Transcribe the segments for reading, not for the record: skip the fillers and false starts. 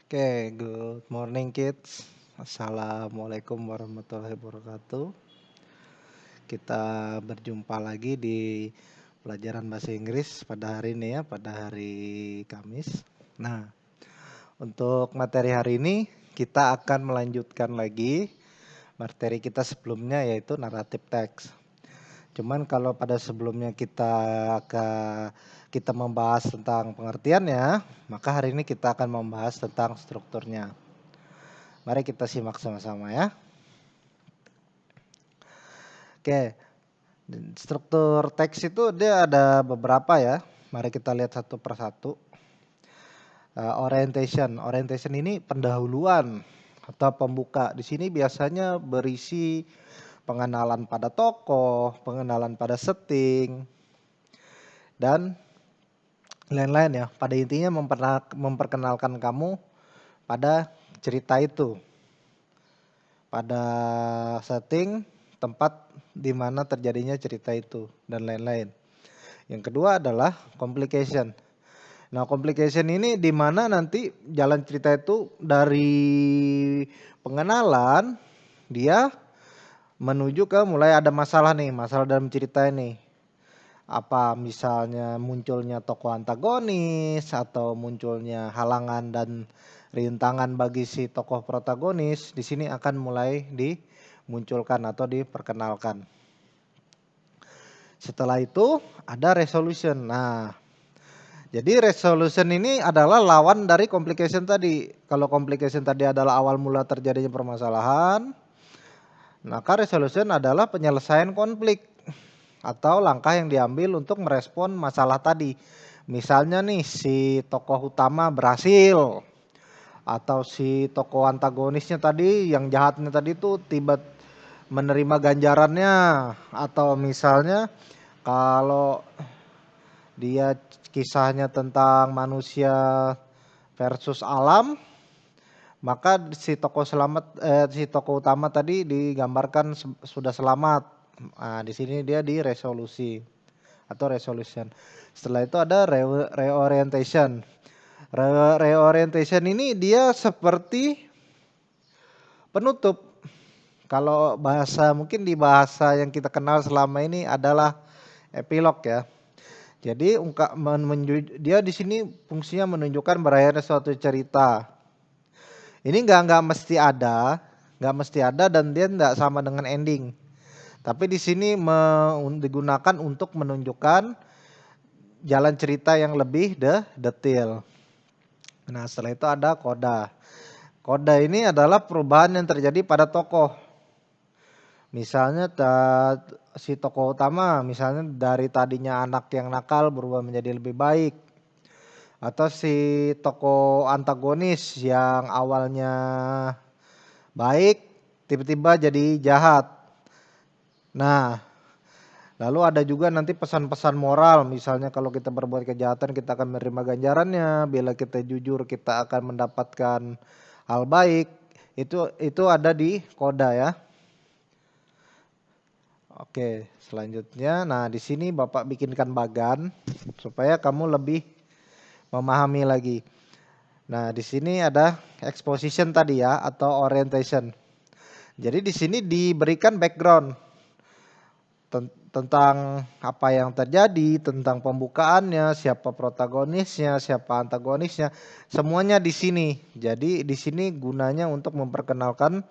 Oke, good morning kids. Assalamualaikum warahmatullahi wabarakatuh. Kita berjumpa lagi di pelajaran bahasa Inggris pada hari ini ya, pada hari Kamis. Nah, untuk materi hari ini kita akan melanjutkan lagi materi kita sebelumnya yaitu naratif teks. Cuman kalau pada sebelumnya kita membahas tentang pengertiannya, maka hari ini kita akan membahas tentang strukturnya. Mari kita simak sama-sama ya. Oke, struktur teks itu dia ada beberapa ya. Mari kita lihat satu persatu. Orientation ini pendahuluan atau pembuka. Di sini biasanya berisi pengenalan pada tokoh, pengenalan pada setting, dan lain-lain ya. Pada intinya memperkenalkan kamu pada cerita itu, pada setting, tempat di mana terjadinya cerita itu, dan lain-lain. Yang kedua adalah complication. Nah, complication ini di mana nanti jalan cerita itu dari pengenalan dia menuju ke mulai ada masalah nih, masalah dalam cerita ini. Apa misalnya munculnya tokoh antagonis atau munculnya halangan dan rintangan bagi si tokoh protagonis, di sini akan mulai dimunculkan atau diperkenalkan. Setelah itu ada resolution. Nah, jadi resolution ini adalah lawan dari complication tadi. Kalau complication tadi adalah awal mula terjadinya permasalahan, maka resolution adalah penyelesaian konflik atau langkah yang diambil untuk merespon masalah tadi. Misalnya nih si tokoh utama berhasil atau si tokoh antagonisnya tadi yang jahatnya tadi itu tiba menerima ganjarannya, atau misalnya kalau dia kisahnya tentang manusia versus alam, maka si tokoh utama tadi digambarkan sudah selamat. Nah, di sini dia di resolusi atau resolution. Setelah itu ada reorientation. Reorientation ini dia seperti penutup. Kalau mungkin di bahasa yang kita kenal selama ini adalah epilog ya. Jadi dia di sini fungsinya menunjukkan berakhirnya suatu cerita. Ini nggak mesti ada dan dia nggak sama dengan ending. Tapi di sini digunakan untuk menunjukkan jalan cerita yang lebih detail. Nah, setelah itu ada koda. Koda ini adalah perubahan yang terjadi pada tokoh. Misalnya si tokoh utama misalnya dari tadinya anak yang nakal berubah menjadi lebih baik. Atau si tokoh antagonis yang awalnya baik tiba-tiba jadi jahat. Nah, lalu ada juga nanti pesan-pesan moral, misalnya kalau kita berbuat kejahatan kita akan menerima ganjarannya, bila kita jujur kita akan mendapatkan hal baik. Itu ada di koda ya. Oke, selanjutnya nah di sini Bapak bikinkan bagan supaya kamu lebih memahami lagi. Nah, di sini ada exposition tadi ya atau orientation. Jadi di sini diberikan background tentang apa yang terjadi, tentang pembukaannya, siapa protagonisnya, siapa antagonisnya, semuanya di sini. Jadi di sini gunanya untuk memperkenalkan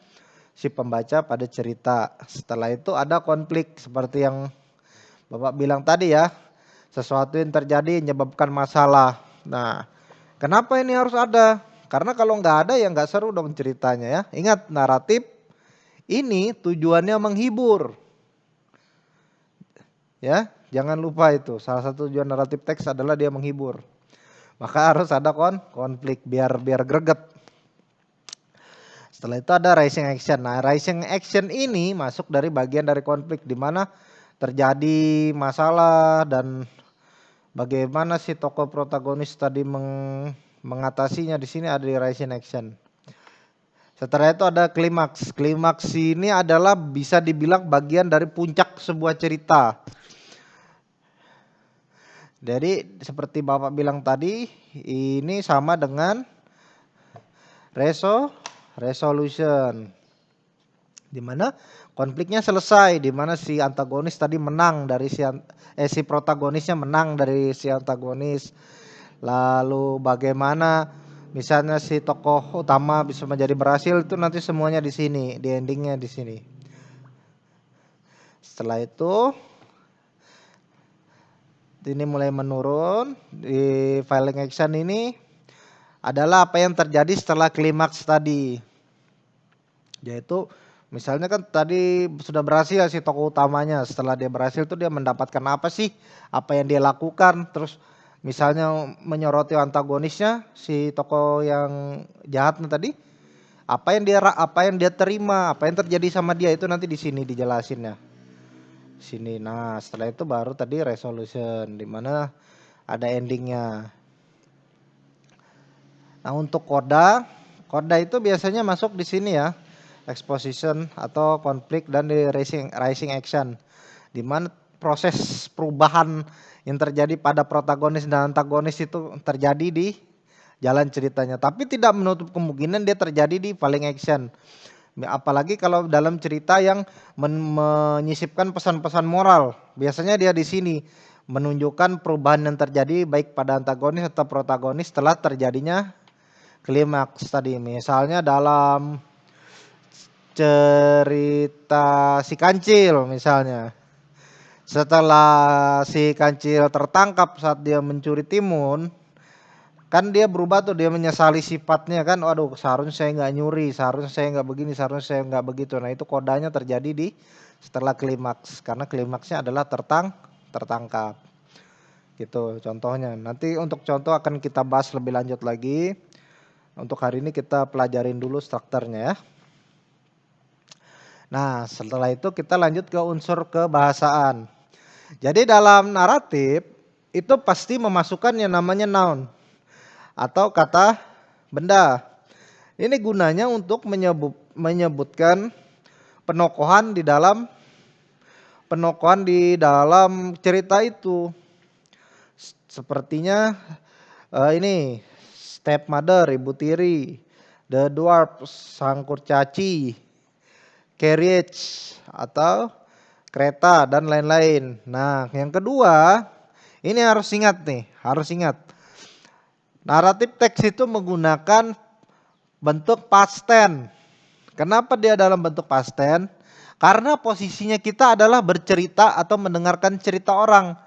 si pembaca pada cerita. Setelah itu ada konflik seperti yang Bapak bilang tadi ya, sesuatu yang terjadi menyebabkan masalah. Nah, kenapa ini harus ada? Karena kalau nggak ada ya nggak seru dong ceritanya ya. Ingat, naratif ini tujuannya menghibur. Ya, jangan lupa itu. Salah satu tujuan naratif teks adalah dia menghibur. Maka harus ada konflik biar greget. Setelah itu ada rising action. Nah, rising action ini masuk dari bagian dari konflik di mana terjadi masalah dan bagaimana si tokoh protagonis tadi mengatasinya. Di sini ada di rising action. Setelah itu ada klimaks. Klimaks ini adalah bisa dibilang bagian dari puncak sebuah cerita. Jadi seperti Bapak bilang tadi, ini sama dengan resolution. Di mana konfliknya selesai, di mana si antagonis tadi menang dari si protagonisnya menang dari si antagonis. Lalu bagaimana misalnya si tokoh utama bisa menjadi berhasil, itu nanti semuanya di sini, di endingnya di sini. Setelah itu ini mulai menurun. Di filing action ini adalah apa yang terjadi setelah klimaks tadi. Yaitu misalnya kan tadi sudah berhasil si tokoh utamanya. Setelah dia berhasil tuh dia mendapatkan apa sih? Apa yang dia lakukan. Terus misalnya menyoroti antagonisnya si tokoh yang jahatnya tadi. Apa yang dia terima, apa yang terjadi sama dia, itu nanti di sini dijelasinnya. Sini. Nah, setelah itu baru tadi resolution, di mana ada endingnya. Nah, untuk koda itu biasanya masuk di sini ya. Exposition atau konflik dan di rising action. Di mana proses perubahan yang terjadi pada protagonis dan antagonis itu terjadi di jalan ceritanya. Tapi tidak menutup kemungkinan dia terjadi di filing action. Apalagi kalau dalam cerita yang menyisipkan pesan-pesan moral. Biasanya dia di sini menunjukkan perubahan yang terjadi baik pada antagonis atau protagonis setelah terjadinya klimaks tadi. Misalnya dalam cerita si Kancil misalnya. Setelah si Kancil tertangkap saat dia mencuri timun, kan dia berubah tuh, dia menyesali sifatnya kan. Waduh, seharusnya saya nggak nyuri, seharusnya saya nggak begini, seharusnya saya nggak begitu. Nah, itu kodanya terjadi di setelah klimaks, karena klimaksnya adalah tertangkap. Gitu contohnya. Nanti untuk contoh akan kita bahas lebih lanjut lagi. Untuk hari ini kita pelajarin dulu strukturnya ya. Nah, setelah itu kita lanjut ke unsur kebahasaan. Jadi dalam naratif itu pasti memasukkan yang namanya noun atau kata benda. Ini gunanya untuk menyebutkan penokohan di dalam cerita itu. Sepertinya ini stepmother, ibu tiri, the dwarf, sang kurcaci, carriage atau kereta dan lain-lain. Nah, yang kedua, ini harus ingat nih, harus ingat. Naratif teks itu menggunakan bentuk past tense. Kenapa dia dalam bentuk past tense? Karena posisinya kita adalah bercerita atau mendengarkan cerita orang.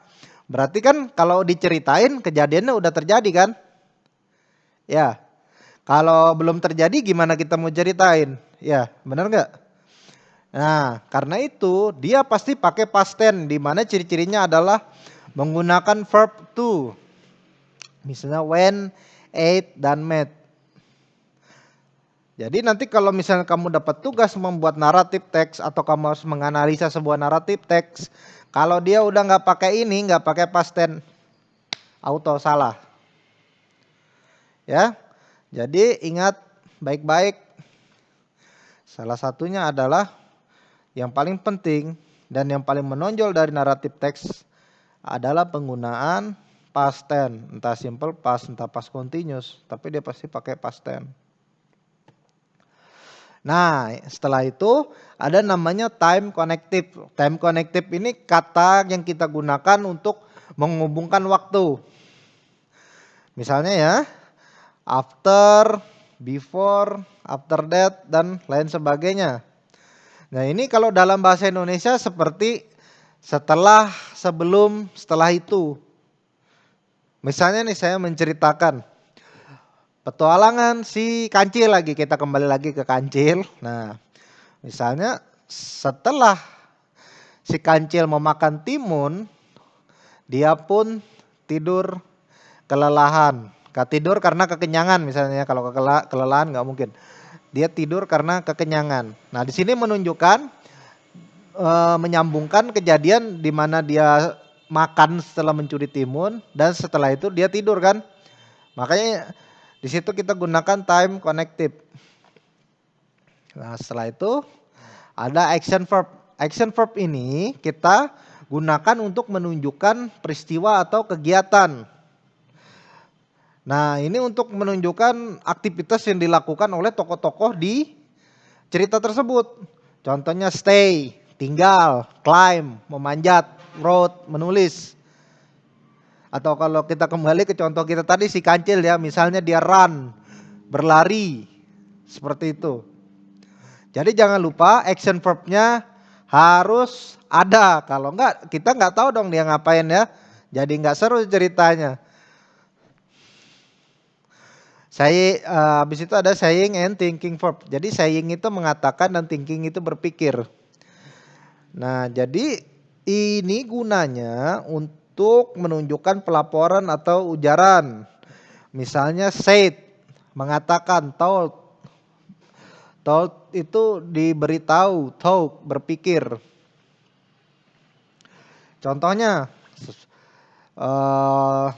Berarti kan kalau diceritain kejadiannya udah terjadi kan? Ya. Kalau belum terjadi gimana kita mau ceritain? Ya, benar nggak? Nah, karena itu dia pasti pakai past tense, di mana ciri-cirinya adalah menggunakan verb to. Misalnya when, ate, dan met. Jadi nanti kalau misalnya kamu dapat tugas membuat naratif teks atau kamu harus menganalisa sebuah naratif teks, kalau dia udah nggak pakai ini, nggak pakai past tense, auto salah. Ya, jadi ingat baik-baik. Salah satunya adalah yang paling penting dan yang paling menonjol dari naratif teks adalah penggunaan past tense. Entah simple past, entah past continuous, tapi dia pasti pakai past tense. Nah, setelah itu ada namanya time connective. Time connective ini kata yang kita gunakan untuk menghubungkan waktu. Misalnya ya, after, before, after that, dan lain sebagainya. Nah, ini kalau dalam bahasa Indonesia seperti setelah, sebelum, setelah itu. Misalnya nih saya menceritakan petualangan si Kancil lagi, kita kembali lagi ke Kancil. Nah, misalnya setelah si Kancil memakan timun, dia pun tidur kelelahan. Tidur karena kekenyangan misalnya, kalau kelelahan nggak mungkin. Dia tidur karena kekenyangan. Nah, di sini menunjukkan menyambungkan kejadian di mana dia makan setelah mencuri timun dan setelah itu dia tidur kan. Makanya di situ kita gunakan time connective. Nah, setelah itu ada action verb. Action verb ini kita gunakan untuk menunjukkan peristiwa atau kegiatan. Nah, ini untuk menunjukkan aktivitas yang dilakukan oleh tokoh-tokoh di cerita tersebut. Contohnya stay, tinggal, climb, memanjat, wrote, menulis. Atau kalau kita kembali ke contoh kita tadi si kancil ya, misalnya dia run, berlari, seperti itu. Jadi jangan lupa action verbnya harus ada. Kalau enggak kita nggak tahu dong dia ngapain ya. Jadi nggak seru ceritanya. Saya habis itu ada saying and thinking verb. Jadi saying itu mengatakan dan thinking itu berpikir. Nah, jadi ini gunanya untuk menunjukkan pelaporan atau ujaran. Misalnya said, mengatakan, told itu diberitahu, talk, berpikir. Contohnya, eh,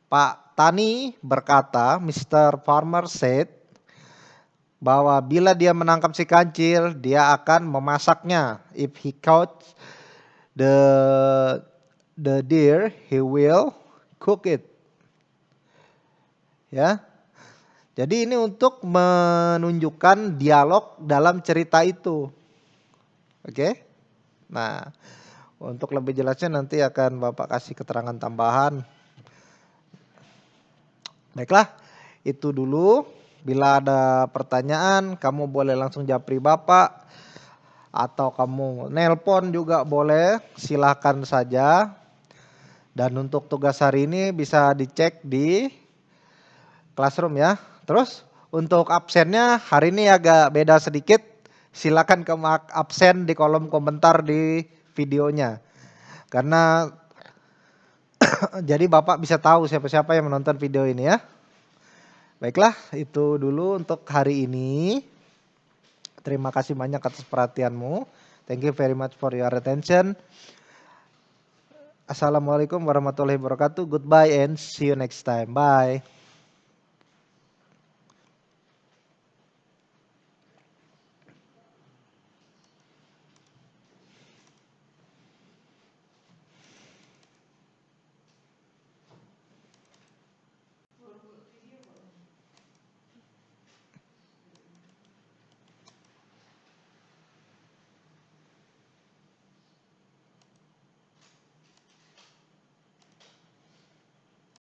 Pak Tani berkata, Mr. Farmer said, bahwa bila dia menangkap si kancil, dia akan memasaknya. If he caught the deer, he will cook it. Ya. Jadi ini untuk menunjukkan dialog dalam cerita itu. Oke. Nah, untuk lebih jelasnya nanti akan Bapak kasih keterangan tambahan. Baiklah, itu dulu. Bila ada pertanyaan, kamu boleh langsung japri Bapak. Atau kamu nelpon juga boleh, silahkan saja. Dan untuk tugas hari ini bisa dicek di Classroom ya. Terus untuk absennya hari ini agak beda sedikit. Silakan kamu absen di kolom komentar di videonya. Karena jadi Bapak bisa tahu siapa-siapa yang menonton video ini ya. Baiklah, itu dulu untuk hari ini. Terima kasih banyak atas perhatianmu. Thank you very much for your attention. Assalamualaikum warahmatullahi wabarakatuh. Goodbye and see you next time. Bye.